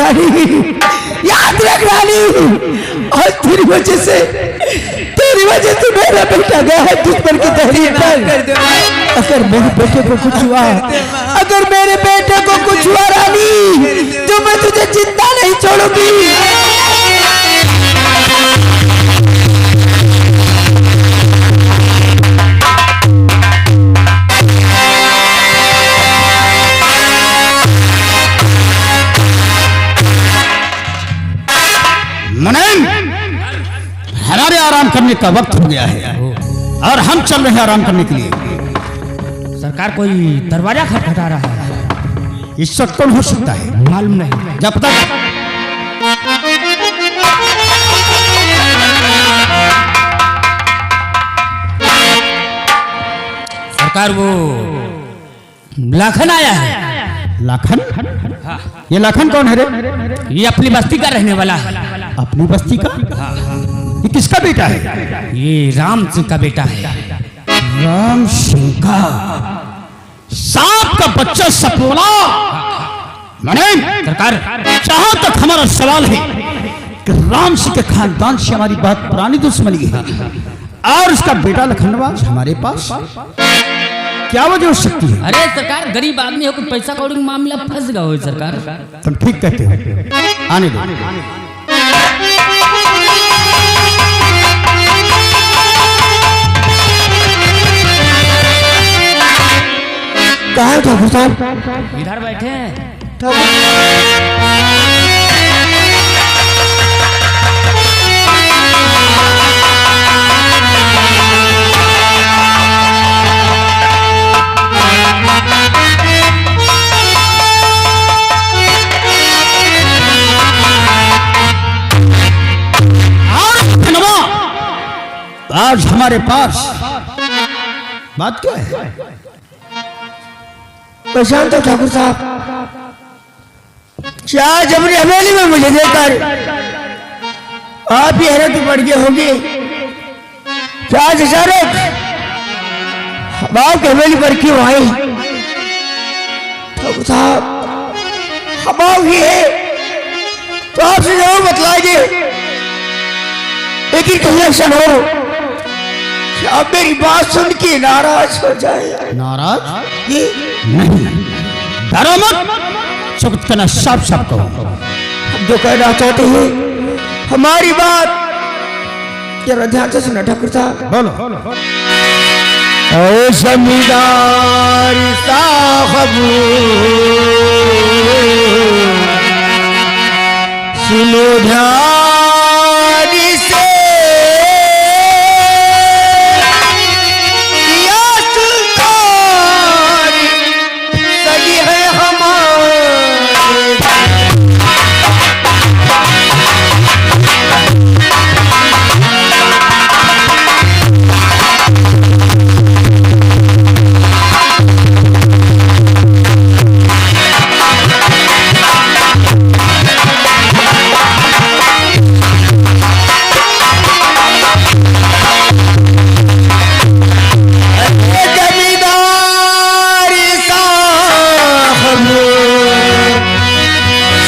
रानी, याद रख रानी, और तेरी वजह से मेरा बेटा गया है दुश्मन की तहरीर पर। अगर मेरे बेटे को कुछ हुआ, अगर मेरे बेटे को कुछ हुआ रानी, तो मैं तुझे जिंदा नहीं छोड़ूंगी। हमारे आराम करने का वक्त हो गया है और हम चल रहे हैं आराम करने के लिए। सरकार कोई दरवाजा खटखटा रहा है। इस वक्त कौन हो सकता है? मालूम नहीं। जब तक सरकार वो लाखन आया है। लाखन? ये लाखन कौन है रे? ये अपनी बस्ती का रहने वाला है। अपनी बस्ती का? ये किसका बेटा है? ये राम सिंह का बेटा है। राम सिंह का? सांप का बच्चा सपोला? मने सरकार, जहां तक हमारा सवाल है कि राम सिंह के खानदान से हमारी बहुत पुरानी दुश्मनी है और उसका बेटा लखनवास हमारे पास, क्या वजह हो सकती है? अरे सरकार, गरीब आदमी हो, कुछ पैसा कौड़ी का मामला फंस गया हो सरकार। तुम ठीक कहते हो, आने दो। कहाँ है ठाकुर साहब? इधर बैठे हैं। आज हमारे पास बात क्या है? प्रशांत ठाकुर साहब, क्या जबरी हवेली में मुझे देखकर आप ही हैरत पड़ गए होंगे? क्या अचानक हम आपकी हवेली पर क्यों आए? ठाकुर साहब, हम आओगे तो आपसे जरूर बतलाएंगे, लेकिन कहीं ऐसा हो कि आप मेरी बात सुन के नाराज हो जाए। नाराज? ये नहीं, डरो मत, चुप करना, साफ साफ कहो। हम जो कहना चाहते हैं हमारी बात जरा ध्यान से सुना ठाकुर साहब। बोलो। ओ जमींदार साहब, सुनो ध्यान से, या सुल्तान सही है हमारे।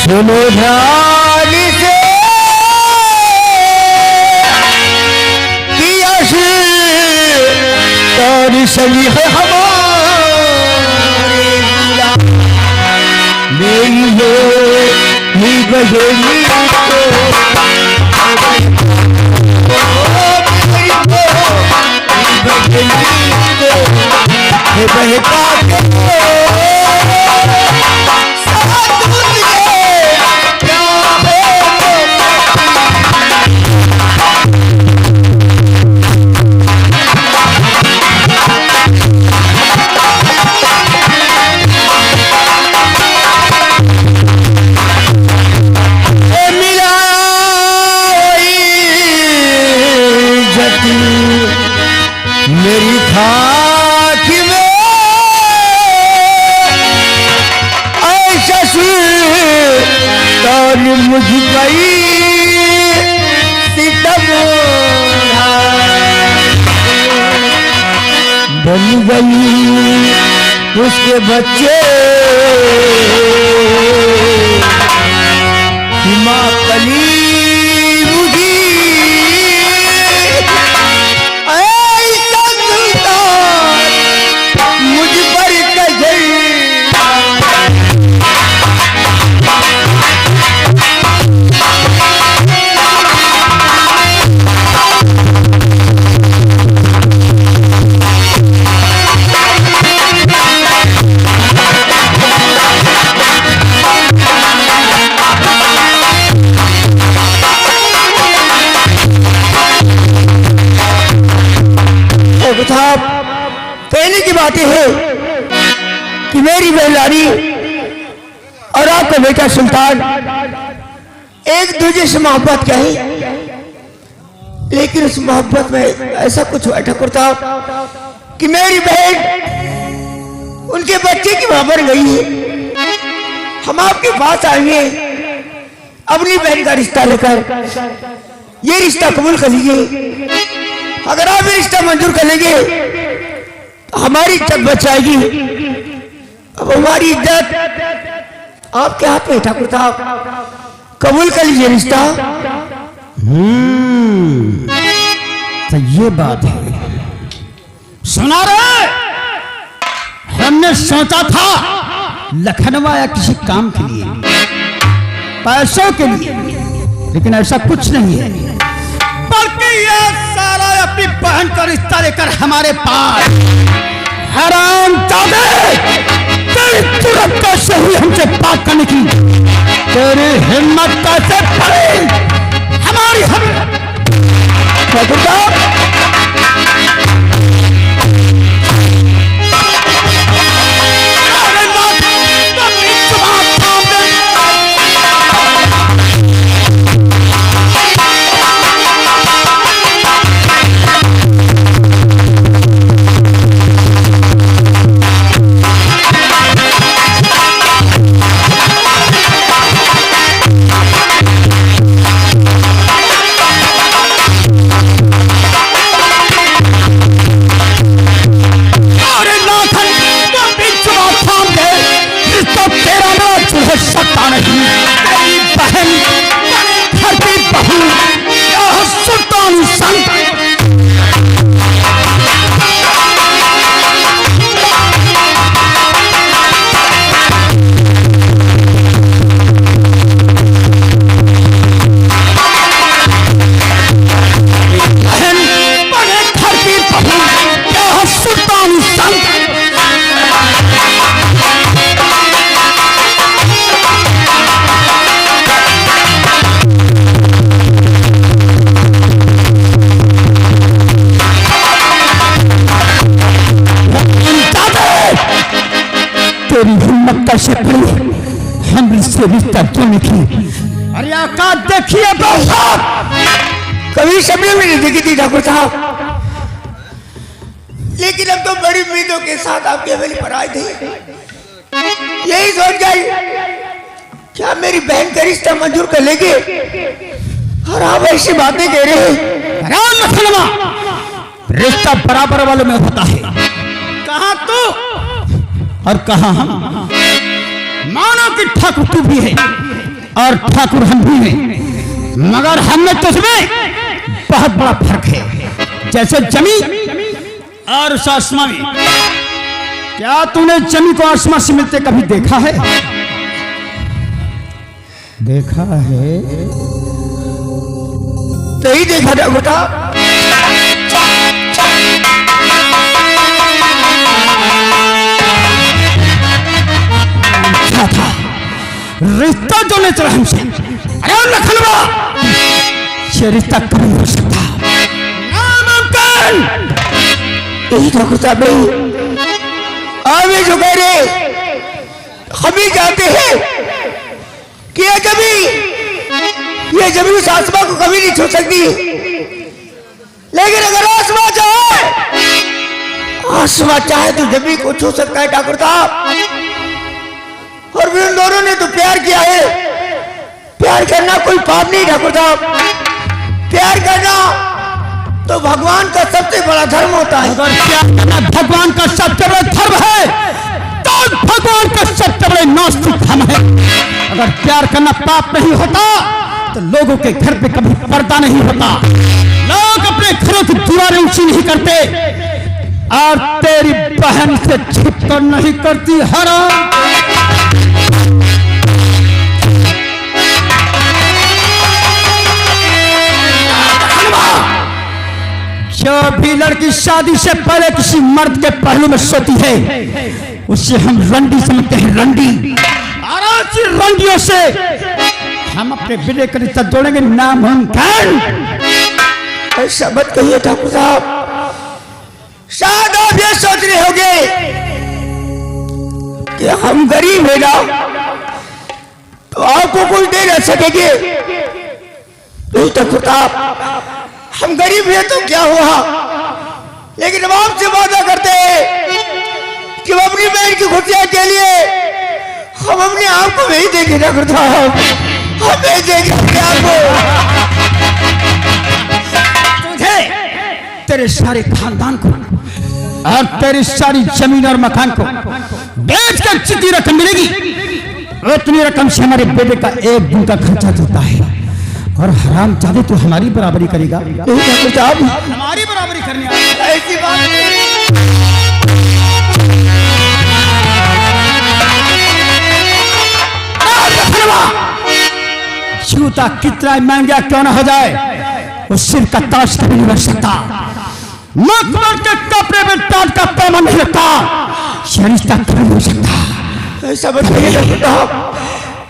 सुनो ध्यान से, कि तारी सही है हमारे, मेरी है ही बहेली बहका मेरी खाक में ऐसा सुर मुझ गई सितम बन गई उसके बच्चे बातें हैं कि मेरी बहन रानी और आपका बेटा सुल्तान एक दूसरे से मोहब्बत कही, लेकिन उस मोहब्बत में ऐसा कुछ हुआ ठाकुर साहब कि मेरी बहन उनके बच्चे की मां बन गई है। हम आपके पास आएंगे अपनी बहन का रिश्ता लेकर, ये रिश्ता कबूल कर लीजिए। अगर आप ये रिश्ता मंजूर कर लेंगे तो हमारी इज्जत बच जाएगी। अब हमारी इज्जत आपके हाथ में ठाकुर साहब, कबूल कर लीजिए रिश्ता। तो ये बात है, सुना रहे, हमने सोचा था लखनऊ आया किसी काम के लिए, पैसों के लिए, लेकिन ऐसा कुछ नहीं है, बल्कि ये सारा अपनी बहन का रिश्ता लेकर हमारे पास। हराम जादे, तेरी तुरंत कैसे हुई हमसे बात करने की? तेरी हिम्मत कैसे पड़ी हमारी कैसे पड़ी हमसे रिश्ता जोड़ने की? अरे आका देखिए कभी सपने में नहीं देखी थी ठाकुर साहब, लेकिन अब तो बड़ी उम्मीदों के साथ आपकी हवेली पर आए थे। यही सोच गई क्या मेरी बहन का रिश्ता मंजूर कर लेंगे, और आप ऐसी बातें कह रहे हैं। रिश्ता बराबर वालों में होता है, कहा तू और कहा हम। मानो कि ठाकुर तू भी है और ठाकुर हम भी हैं, मगर हमें तुझमें बहुत बड़ा फर्क है। जैसे जमीन और उस आसमां में, क्या तूने जमीन को आसमां से मिलते कभी देखा है? देखा है? नहीं देखा था बेटा। था रिश्ता जो ले चला हमसे, अरे लखनऊ ये रिश्ता कभी नहीं हो सकता, नामुमकिन। यही ठाकुर साहब आगे जो कह रहे हम भी जानते हैं कि ये जमीन उस आसमां को कभी नहीं छू सकती, लेकिन अगर आसमां चाहे तो जमीन को छू सकता है ठाकुर साहब। और भी उन दोनों ने तो प्यार किया है। प्यार करना कोई पाप नहीं ठाकुर साहब, प्यार करना तो भगवान का सबसे बड़ा धर्म होता है। अगर प्यार करना भगवान का सबसे बड़ा धर्म है तो भगवान का सबसे बड़ा नास्तिक हम है। अगर प्यार करना पाप नहीं होता तो लोगों के घर पे कभी पर्दा नहीं होता, लोग अपने घरों की दीवारें ऊंची नहीं करते, और तेरी बहन से छिपकर नहीं करती। हराम जो भी लड़की शादी से पहले किसी मर्द के पहलू में सोती है उसे हम रंडी समझते हैं, रंडी। और ऐसी रंडियों से हम अपने बेटे का रिश्ता जोड़ेंगे नामुमकिन। ऐसा मत कहिए ठाकुर साहब, शायद आप ये सोच रहे होंगे कि हम गरीब है ना, तो आपको कोई दे न सकेंगे। तो प्रताप, हम गरीब है तो क्या हुआ, लेकिन हम आपसे वादा करते हैं कि हम अपनी बहन की खुशियां के लिए हम अपने आप को नहीं देंगे ना प्रताप, हम नहीं देंगे अपने आप को। तुझे, तेरे सारे खानदान को और तेरी सारी जमीन और मकान को बेच कर जितनी रकम मिलेगी, उतनी रकम से हमारे बेटे का एक दिन का खर्चा चलता है। और हराम चाहे तो हमारी बराबरी करेगा। हमारी बराबरी करने ऐसी बात नहीं। जूता कितना महंगा क्यों ना हो जाए, उस सिर का ताज कभी नहीं बन सकता। मकबर के कपड़े में ताज का पैमा नहीं लगता, रिश्ता कभी नहीं हो सकता। ऐसा बताइए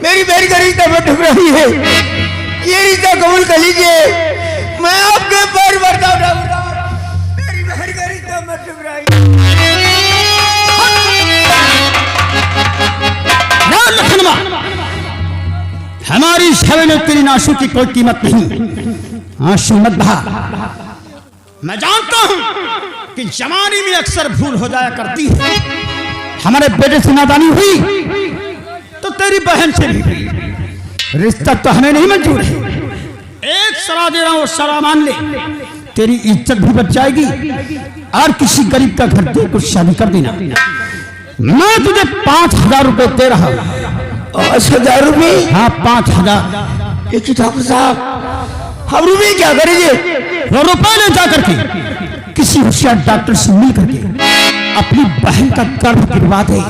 मेरी बहन का रिश्ता में ढुक रही है, ये रिश्ता कबूल कर लीजिए, मैं आपके पैर भरता उठाऊंगा। मेरी बहन का रिश्ता मत ढुक रही है। हमारी शव में तेरी आंसू की कोई कीमत नहीं, आंसू मत बहा। मैं जानता हूं कि जवानी में अक्सर भूल हो जाया करती है। हमारे बेटे से नादानी हुई तो तेरी बहन से भी हुई। रिश्ता तो हमें नहीं मंजूर है। एक सलाह दे रहा हूं, सलाह मान ले, तेरी इज्जत भी बच जाएगी और किसी गरीब का घर दे कुछ शादी कर देना। मैं तुझे 5,000 रुपए दे रहा हूं। 5,000 रुपये? हाँ, 5,000। एक ठाकुर साहब, हम रुपये क्या करेंगे? वो रुपए ले जा करके किसी होशियार डॉक्टर से मिल करके अपनी बहन का गर्भ गिरवा दे।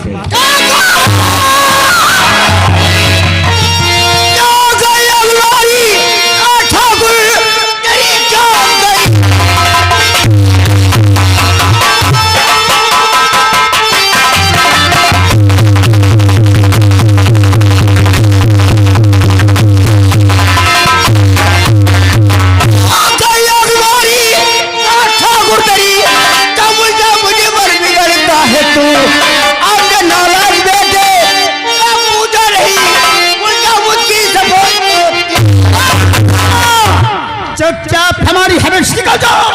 चुपचाप हमारी हवेली निकल जाओ।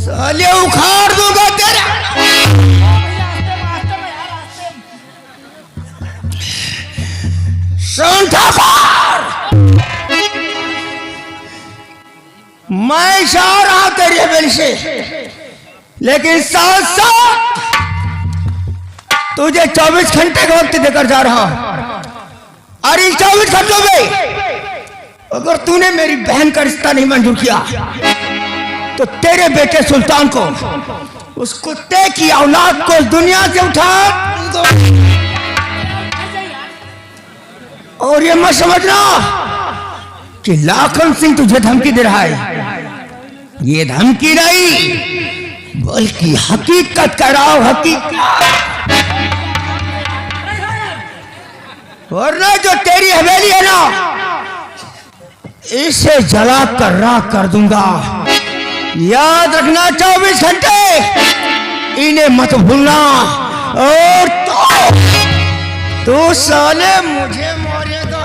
साले उखाड़ दूंगा तेरा। सुन ठाकुर, मैं जा रहा तेरी हवेली से, लेकिन साथ साथ तुझे 24 घंटे का वक्त देकर जा रहा हूं। और इन 24 घंटों में अगर तूने मेरी बहन का रिश्ता नहीं मंजूर किया तो तेरे बेटे सुल्तान को, उस कुत्ते की औलाद को दुनिया से उठा। और ये मत समझना कि लाखन सिंह तुझे धमकी दे रहा है, ये धमकी नहीं बल्कि हकीकत कह रहा हूं, हकीकत। वरना जो तेरी हवेली है ना, इसे जला कर राख कर दूंगा। याद रखना, 24 घंटे इन्हें मत भूलना। और तो साले मुझे मारेगा।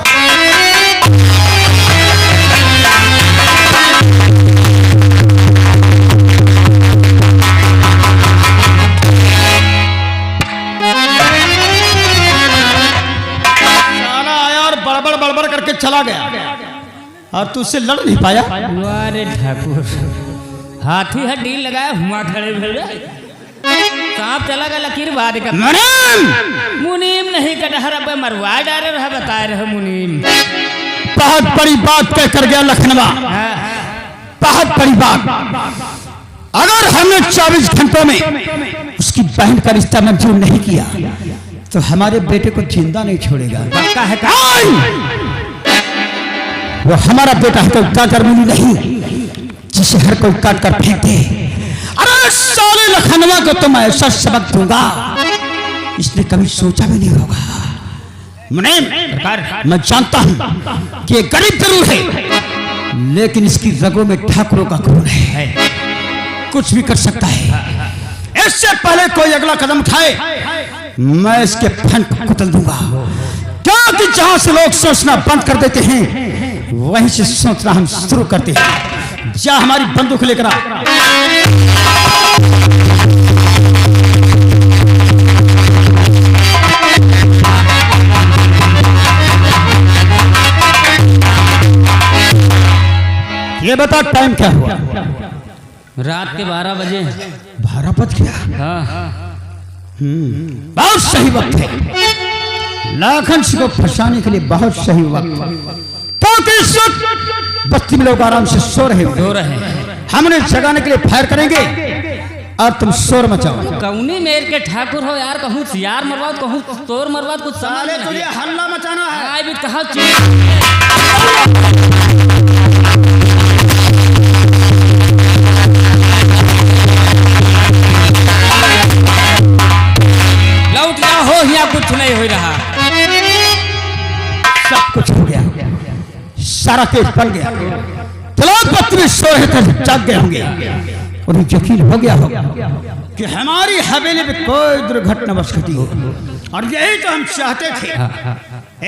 साला आया और बड़बड़ बड़बड़ करके चला गया। और तू उससे लड़ नहीं पाया। अरे ठाकुर हाथी हड्डी लगाया हुआ खड़े भेड़े सांप चला गया लकीर बार का मुनीम नहीं कटहर अब मरवा डाले रहा बता रहे मुनीम। बहुत बड़ी बात कह कर गया लखनवा, बहुत बड़ी बात। अगर हमने 24 घंटों में उसकी बहन का रिश्ता मंजूर नहीं किया तो हमारे बेटे को जिंदा नहीं छोड़ेगा। पक्का है वो हमारा बेटा है, कोई काकर मिली नहीं जिसे हर कोई काट कर फेंक दे। अरे साले लखनवा को तो मैं ऐसा सबक दूंगा इसने कभी सोचा भी नहीं होगा। मुनीम, मैं जानता हूं कि ये गरीब जरूर है लेकिन इसकी रगों में ठाकुरों का खून है, कुछ भी कर सकता है। इससे पहले कोई अगला कदम उठाए मैं इसके फन को कुचल दूंगा, क्योंकि जहां से लोग सोचना बंद कर देते हैं वहीं से सोचना हम शुरू करते हैं। जा हमारी बंदूक लेकर आ। ये बता टाइम क्या हुआ? रात के 12 बजे। 12 बज गया। हाँ बहुत सही वक्त है लाखन सिंह को फंसाने के लिए, बहुत सही वक्त। क्योंकि इस वक्त बस्ती में लोग आराम से सो रहे हैं। हमने जगाने के लिए फायर करेंगे और तुम शोर मचाओ। कौनी मेर के ठाकुर हो यार, कहूँ सियार मरवा कहूँ तोर मरवा कुछ साले तुझे हल्ला मचाना है। आए भी कहा लौट गया हो या कुछ नहीं हो रहा। सब कुछ हो गया, सारा केस बन गया। चलो बस्ती में सो रहे थे, जाग गए होंगे। उन्हें यकीन हो गया होगा कि हमारी हवेली में कोई दुर्घटना बस घटी हो, और यही तो हम चाहते थे।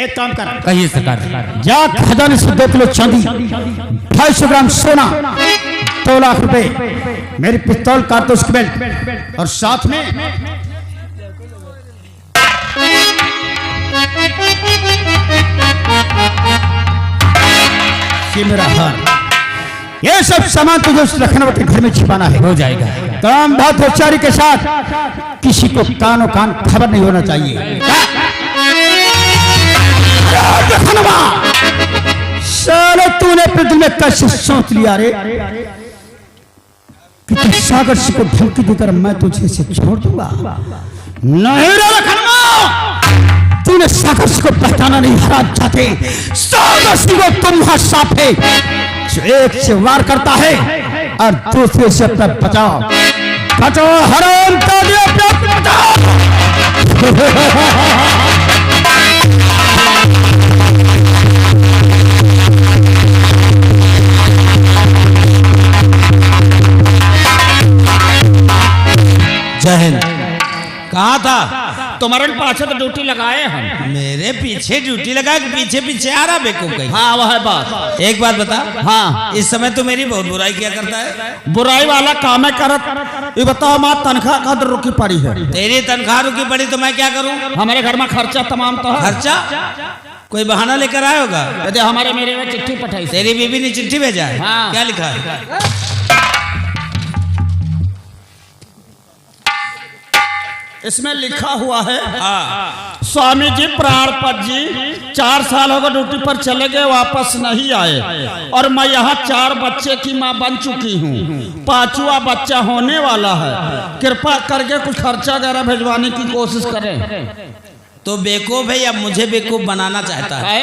एक काम कर, कहिए सरकार। जा खजाने से 2 किलो चांदी, 250 ग्राम सोना, 2 लाख रुपए, मेरी पिस्तौल, कारतूस की बेल्ट और साथ में ये मेरा हार, ये सब सामान तुझे उस लखनऊ के घर में छिपाना है। हो जाएगा। काम बहुत होशियारी के साथ, किसी को कानो कान खबर नहीं होना चाहिए। लखनवा साले तूने अपने दिल में कैसे सोच लिया रे कि तू सागर सिंह को धमकी देकर मैं तुझे से छोड़ दूंगा? नहीं रे लखनवा, तूने सागर सिंह को पहचाना नहीं, हराम चाहते। सागर सिंह को तुम हाथ साफ है जो एक से वार करता है और दूसरे से अपना बचाओ। बचाओ हराम का दिया, अपना बचाओ। जय हिंद। कहाँ था? तुम्हारे पाछे तो ड्यूटी लगाए हम। मेरे पीछे ड्यूटी लगा के पीछे पीछे आ रहा बेको कहीं। हाँ वह है बात। एक बात बता। हाँ, इस समय तो मेरी बहुत बुराई किया करता है। बुराई वाला काम है करत। ये बताओ माँ तनख्वाह का रुकी पड़ी है। तेरी तनख्वाह रुकी पड़ी तो मैं क्या करूँ? हमारे घर में खर्चा तमाम तो है। खर्चा कोई बहाना लेकर आया होगा। यदि हमारे मेरे में चिट्ठी पठाई तेरी बीबी ने चिट्ठी भेजा है। हाँ। क्या लिखा है? इसमें लिखा हुआ है, हाँ। स्वामी जी प्राणपत जी 4 साल हो गए ड्यूटी पर चले गए, वापस नहीं आए और मैं यहाँ 4 बच्चे की माँ बन चुकी हूँ, 5वां बच्चा होने वाला है। कृपा करके कुछ खर्चा वगैरह भिजवाने की कोशिश करें। तो बेवकूफ है या मुझे बेवकूफ बनाना चाहता है?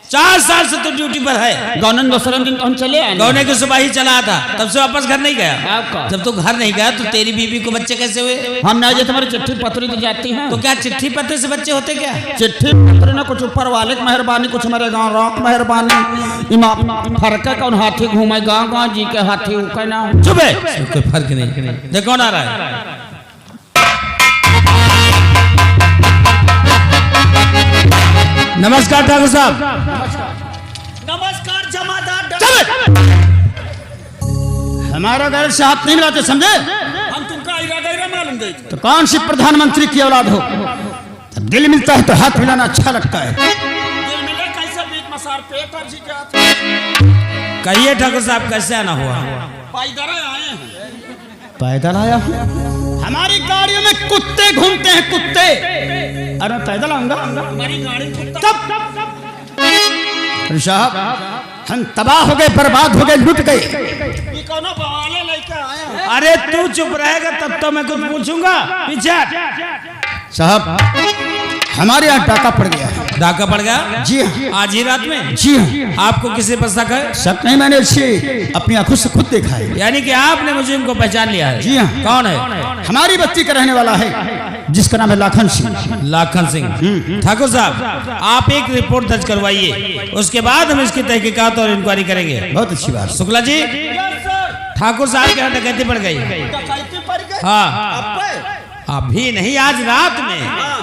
4 साल से तो ड्यूटी पर है। गौनन दूसरे दिन तो हम चले आए। गौने की सुबह ही चला था, तब से वापस घर नहीं गया। आपका? जब तू घर नहीं गया तो तेरी बीबी को बच्चे कैसे हुए? हम ना तुम्हारी चिट्ठी पत्री तो जाती है। तो क्या चिट्ठी पत्र से बच्चे होते क्या? चिट्ठी पत्र ने कुछ ऊपर वाले की मेहरबानी, कुछ मेरे गाँव रौक मेहरबानी। इमाम फर्क है कौन हाथी घूमे गाँव गाँव जी के हाथी कहना। चुप है, कोई फर्क नहीं। देख कौन आ रहा है? नमस्कार ठाकुर साहब। नमस्कार जमादार। हमारा घर से हाथ नहीं मिलाते, समझे? हम तुमका इरादा मालूम दे। तो कौन सी प्रधानमंत्री की औलाद हो? जब दिल मिलता है तो हाथ मिलाना अच्छा लगता है। दिल मिले कैसे बीच में सर पेट अर्जी क्या कहिए ठाकुर साहब कैसे आना हुआ? पैदल आए हैं। पैदल आया हमारी गाड़ियों में कुत्ते घूमते हैं कुत्ते। अरे पैदल आऊंगा हमारी गाड़ी अरे साहब हम तबाह हो गए बर्बाद हो गए लुट गए। ये कौन बवाले लेके आया? अरे तू चुप रहेगा तब तो मैं कुछ पूछूंगा। पीछे साहब हमारे यहाँ डाका पड़ गया है। डाका पड़ गया? जी हाँ। आज ही रात में? जी हाँ। आपको किसी पर शक है? शक नहीं, मैंने इसे अपनी आंखों से खुद देखा है। यानी कि आपने मुझे उनको पहचान लिया है? जी हाँ। कौन है? हमारी बस्ती का रहने वाला है जिसका नाम है लाखन सिंह। लाखन सिंह। ठाकुर साहब आप एक रिपोर्ट दर्ज करवाइए, उसके बाद हम इसकी तहकीकात और इंक्वायरी करेंगे। बहुत अच्छी बात। शुक्ला जी ठाकुर साहब के यहाँ डकैती पड़ गई। हाँ अभी नहीं, आज रात में।